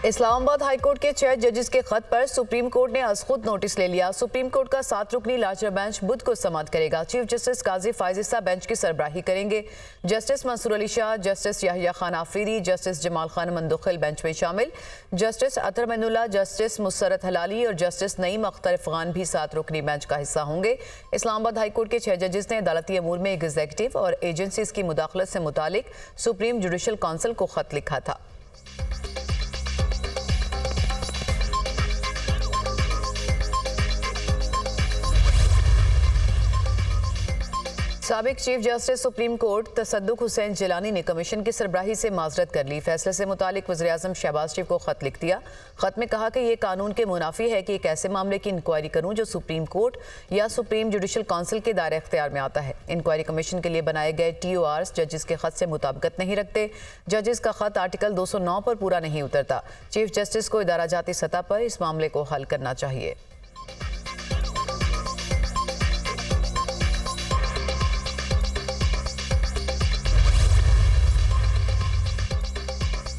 Islamabad high court के 6 जजेस के खत पर सुप्रीम कोर्ट ने आज खुद नोटिस ले लिया। सुप्रीम कोर्ट का 7 रुकनी लार्जर बेंच बुध को समाअत करेगा। चीफ जस्टिस काजी फायजिसा बेंच की सरबराही करेंगे। Justice Mansoor Ali Shah, justice Yahya Khan Afridi, justice Jamal Khan मंदुखिल bench में शामिल। जस्टिस अतर मैनुल्लाह, जस्टिस मुसरत हलाली और जस्टिस नईम अख्तर अफगान भी 7 रुकनी बेंच का हिस्सा होंगे। इस्लामाबाद हाईकोर्ट के 6 जजेस ने अदालती अमूर में एग्जीक्यूटिव और एजेंसीज की मुदाखलत से मुतालिक सुप्रीम जुडिशल काउंसिल को खत लिखा था। साबिक चीफ जस्टिस सुप्रीम कोर्ट तसद्दुक हुसैन जिलानी ने कमीशन की सरबराही से माजरत कर ली। फैसले से मुतालिक वज़ीर-ए-आज़म शहबाज शरीफ को खत लिख दिया। खत में कहा कि यह कानून के मुनाफी है कि एक ऐसे मामले की इंक्वायरी करूं जो सुप्रीम कोर्ट या सुप्रीम जुडिशल काउंसिल के दायरे इख्तियार में आता है। इंक्वायरी कमीशन के लिए बनाए गए TORs जजेस के खत से मुताबिकत नहीं रखते। जजेस का खत आर्टिकल 209 पर पूरा नहीं उतरता। चीफ जस्टिस को इदारा जाती सतह पर इस मामले को हल करना चाहिए।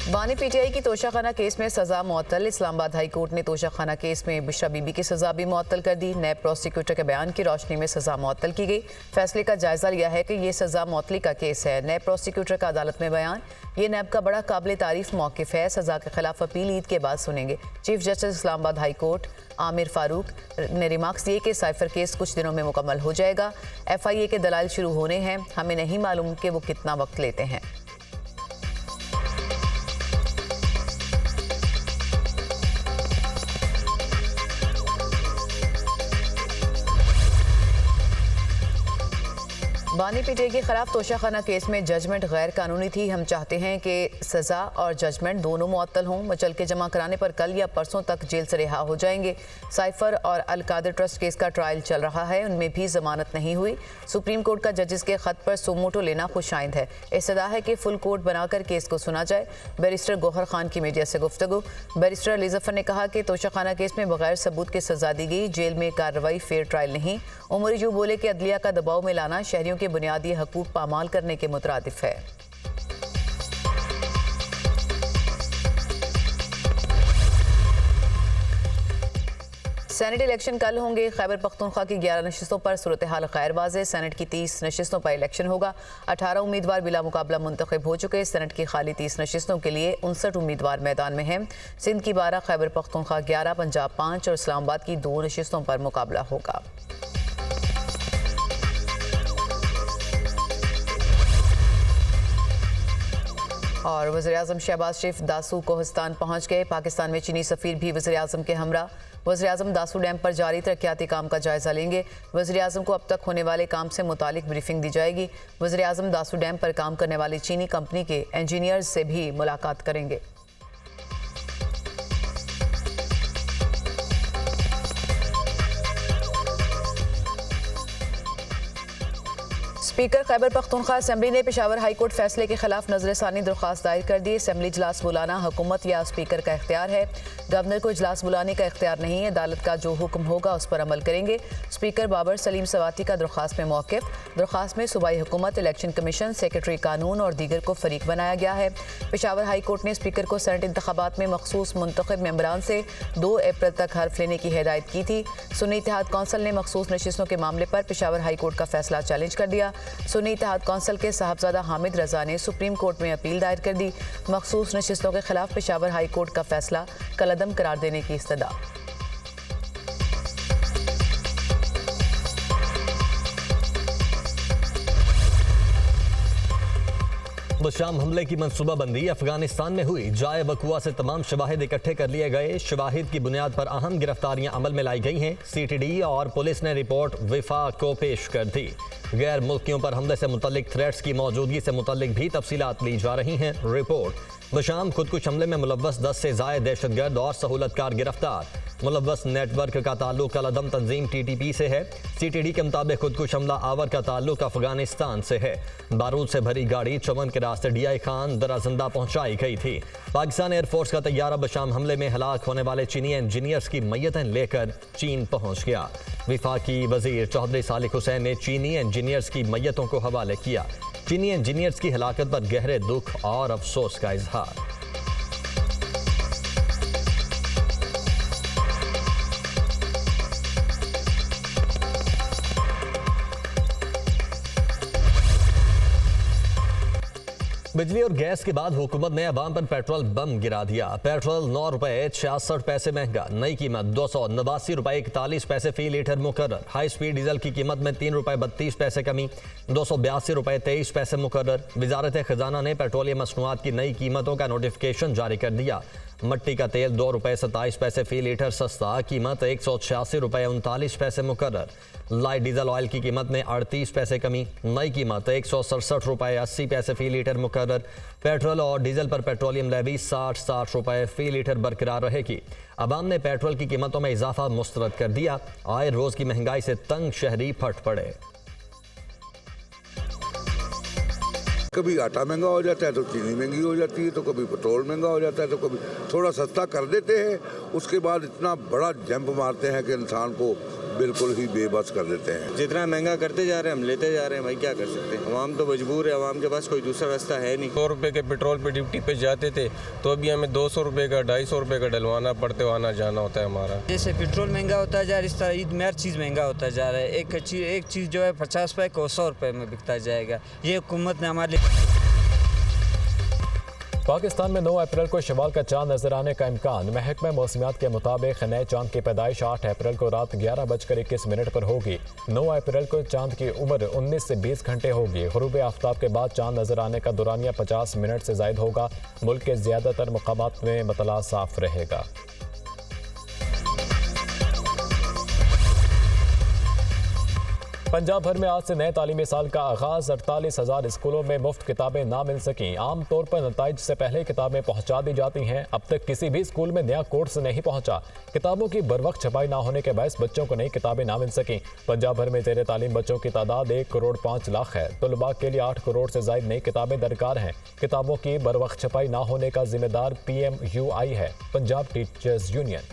बानी PTI की तोशाखाना केस में सजा मुअत्तल। इस्लामाबाद हाई कोर्ट ने तोशाखाना केस में बिशरा बीबी की सजा भी मुअत्तल कर दी। नैब प्रोसिक्यूटर के बयान की रोशनी में सजा मुअत्तल की गई। फैसले का जायजा लिया है कि ये सजा मुअत्तली का केस है। नैब प्रोसिक्यूटर का अदालत में बयान, ये नैब का बड़ा काबिल तारीफ मौक़िफ़ है। सजा के खिलाफ अपील ईद के बाद सुनेंगे। Chief justice Islamabad high court Aamir Farooq ने रिमार्क्स दिए कि साइफर केस कुछ दिनों में मुकम्मल हो जाएगा। FIA के दलाइल शुरू होने हैं, हमें नहीं मालूम कि वो कितना वक्त लेते हैं। बानी PTI के खिलाफ तोशाखाना केस में जजमेंट गैर कानूनी थी। हम चाहते हैं कि सज़ा और जजमेंट दोनों मुअत्तल हों। मचल के जमा कराने पर कल या परसों तक जेल से रिहा हो जाएंगे। साइफर और अल कादिर ट्रस्ट केस का ट्रायल चल रहा है, उनमें भी जमानत नहीं हुई। सुप्रीम कोर्ट का जजेस के खत पर सुमोटो लेना खुशाइंद है। इस्तदा है कि फुल कोर्ट बनाकर केस को सुना जाए। बैरिस्टर गौहर खान की मीडिया से गुफ्तगू। बैरिस्टर अली जफर ने कहा कि तोशाखाना केस में बगैर सबूत के सजा दी गई। जेल में कार्रवाई फेयर ट्रायल नहीं। उमर यूं बोले कि अदलिया का दबाव में लाना शहरियों के बुनियादी हकूक पामाल करने के मुतरादिफ है। सेनेट इलेक्शन कल होंगे। खैबर पख्तूनख्वा की 11 नशिस्तों पर सूरत हाल गैर वाज़ेह। सेनेट की 30 नशिस्तों पर इलेक्शन होगा। 18 उम्मीदवार बिला मुकाबला मुंतखब हो चुके। सेनेट की खाली 30 नशिस्तों के लिए 59 उम्मीदवार मैदान में हैं। सिंध की 12, खैबर पख्तूनख्वा 11, पंजाब 5 और इस्लामाबाद की 2 नशिस्तों पर मुकाबला होगा। और वज़ीर-ए-आज़म शहबाज शरीफ दासू कोहिस्तान पहुंच गए। पाकिस्तान में चीनी सफ़ीर भी वज़ीर-ए-आज़म के हमरा। वज़ीर-ए-आज़म दासू डैम पर जारी तरक्याती काम का जायज़ा लेंगे। वज़ीर-ए-आज़म को अब तक होने वाले काम से मुतालिक ब्रीफिंग दी जाएगी। वज़ीर-ए-आज़म दासू डैम पर काम करने वाली चीनी कंपनी के इंजीनियर्स से भी मुलाकात करेंगे। स्पीकर खैबर पख्तूनख्वा असेंबली ने पेशावर हाई कोर्ट फैसले के खिलाफ नजरसानी दरख्वास्त दायर कर दी। असेंबली इजलास बुलाना हुकूमत या स्पीकर का इख्तियार है। गवर्नर को इजलास बुलाने का इख्तियार नहीं है। अदालत का जो हुक्म होगा उस पर अमल करेंगे। स्पीकर बाबर सलीम सवाती का दरख्वास्त में मौक़िफ़। दरख्वास्त में सूबाई हुकूमत, इलेक्शन कमीशन, सेक्रेटरी कानून और दीगर को फरीक बनाया गया है। पेशावर हाई कोर्ट ने स्पीकर को सेनेट इंतखाबात में मखसूस मुंतखब मेंबरान से 2 अप्रैल तक हल्फ लेने की हिदायत की थी। सुन्नी इत्तेहाद कौंसिल ने मखसूस नशिस्तों के मामले पर पेशावर हाई कोर्ट का फैसला चैलेंज कर दिया। सुन्नी इत्तेहाद कौंसिल के साहबजादा हामिद रजा ने सुप्रीम कोर्ट में अपील दायर कर दी। मखसूस नशिस्तों के खिलाफ पेशावर हाई कोर्ट का फैसला कलअदम करार देने की इस्तदा। शाम हमले की मनसूबाबंदी अफगानिस्तान में हुई। जाए वकुआ से तमाम शवाहिद इकट्ठे कर लिए गए। शवाहिद की बुनियाद पर अहम गिरफ्तारियां अमल में लाई गई हैं। CTD और पुलिस ने रिपोर्ट विफाक को पेश कर दी। गैर मुल्कियों पर हमले से मुतल्लिक थ्रेट्स की मौजूदगी से मुतल्लिक भी तफसीलात ली जा रही हैं। रिपोर्ट बशाम खुदकुश हमले में मुलव्वस 10 से ज़ायद दहशतगर्द और सहूलतकार गिरफ्तार। मुलव्वस नेटवर्क का ताल्लुक अलअदम तंजीम TTP से है। CTD के मुताबिक खुदकुश हमला आवर का ताल्लुक अफगानिस्तान से है। बारूद से भरी गाड़ी चमन के रास्ते DI खान दराजिंदा पहुंचाई गई थी। पाकिस्तान एयरफोर्स का तैयारा बशाम हमले में हलाक होने वाले चीनी इंजीनियर्स की मैयतें लेकर चीन पहुंच गया। विफाकी वजीर चौधरी सालिक हुसैन ने चीनी इंजीनियर्स की मैयतों को हवाले किया। चीनी इंजीनियर्स की हलाकत पर गहरे दुख और अफसोस का इजहार। बिजली और गैस के बाद हुकूमत ने अवाम पर पेट्रोल बम गिरा दिया। पेट्रोल 9 रुपए 66 पैसे महंगा, नई कीमत 289 रुपए 41 पैसे फी लीटर मुकर्रर। हाई स्पीड डीजल की कीमत में 3 रुपए 32 पैसे कमी, 282 रुपए 23 पैसे मुकर्रर। वजारत खजाना ने पेट्रोलियम मसनूआत की नई कीमतों का नोटिफिकेशन जारी कर दिया। मट्टी का तेल 2 रुपए 27 पैसे फी लीटर सस्ता, कीमत 186 रुपए 39 पैसे मुकर्रर। लाइट डीजल ऑयल की कीमत में 38 पैसे कमी, नई कीमत 167 रुपए 80 पैसे फी लीटर मुकर्रर। पेट्रोल और डीजल पर पेट्रोलियम लेवी 60 रुपए फी लीटर बरकरार रहेगी। अवाम ने पेट्रोल की कीमतों में इजाफा मुस्तरद कर दिया। आए रोज की महंगाई से तंग शहरी फट पड़े। कभी आटा महंगा हो जाता है तो चीनी महंगी हो जाती है, तो कभी पेट्रोल महंगा हो जाता है, तो कभी थोड़ा सस्ता कर देते हैं, उसके बाद इतना बड़ा जंप मारते हैं कि इंसान को बिल्कुल ही बेबस कर देते हैं। जितना महंगा करते जा रहे हैं हम लेते जा रहे हैं, भाई क्या कर सकते हैं। अवाम तो मजबूर है, अवाम के पास कोई दूसरा रास्ता है नहीं। 100 रुपये के पेट्रोल पे ड्यूटी पे जाते थे तो अभी हमें 200 रुपये का 250 रुपये का डलवाना पड़ते, आना जाना होता है हमारा। जैसे पेट्रोल महंगा होता जा रहा है, इस तरह ईद में हर चीज़ महंगा होता जा रहा है। एक चीज़ जो है 50 रुपये को 100 रुपये में बिकता जाएगा। ये हुकूमत ने हमारे पाकिस्तान में 9 अप्रैल को शवाल का चांद नजर आने का इम्कान। महकमा मौसमियात के मुताबिक नए चांद की पैदाइश 8 अप्रैल को रात 11:21 पर होगी। 9 अप्रैल को चांद की उम्र 19 से 20 घंटे होगी। गुरूब आफ्ताब के बाद चांद नजर आने का दौरानिया 50 मिनट से जायद होगा। मुल्क के ज्यादातर मुकामात में मतला साफ रहेगा। पंजाब भर में आज से नए तालीमी साल का आगाज। 48,000 स्कूलों में मुफ्त किताबें ना मिल सकीं। आम तौर पर नताइज से पहले किताबें पहुंचा दी जाती हैं। अब तक किसी भी स्कूल में नया कोर्स नहीं पहुंचा। किताबों की बरवक्त छपाई ना होने के बायस बच्चों को नई किताबें ना मिल सकीं। पंजाब भर में ज़ेर तालीम बच्चों की तादाद 1 करोड़ 5 लाख है। तलबा के लिए 8 करोड़ से ज़ायद नई किताबें दरकार हैं। किताबों की बरवक्त छपाई ना होने का जिम्मेदार PMUI है, पंजाब टीचर्स यूनियन।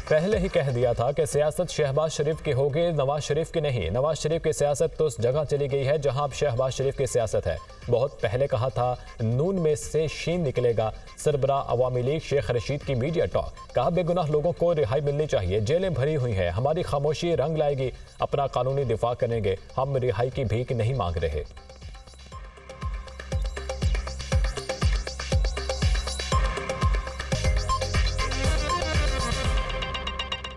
पहले ही कह दिया था कि सियासत शहबाज शरीफ की होगी, नवाज शरीफ की नहीं। नवाज शरीफ की सियासत तो उस जगह चली गई है जहां अब शहबाज शरीफ की सियासत है। बहुत पहले कहा था नून में से शीन निकलेगा। सरबराह अवामी लीग शेख रशीद की मीडिया टॉक, कहा बेगुनाह लोगों को रिहाई मिलनी चाहिए, जेलें भरी हुई हैं, हमारी खामोशी रंग लाएगी, अपना कानूनी दिफा करेंगे, हम रिहाई की भीख नहीं मांग रहे।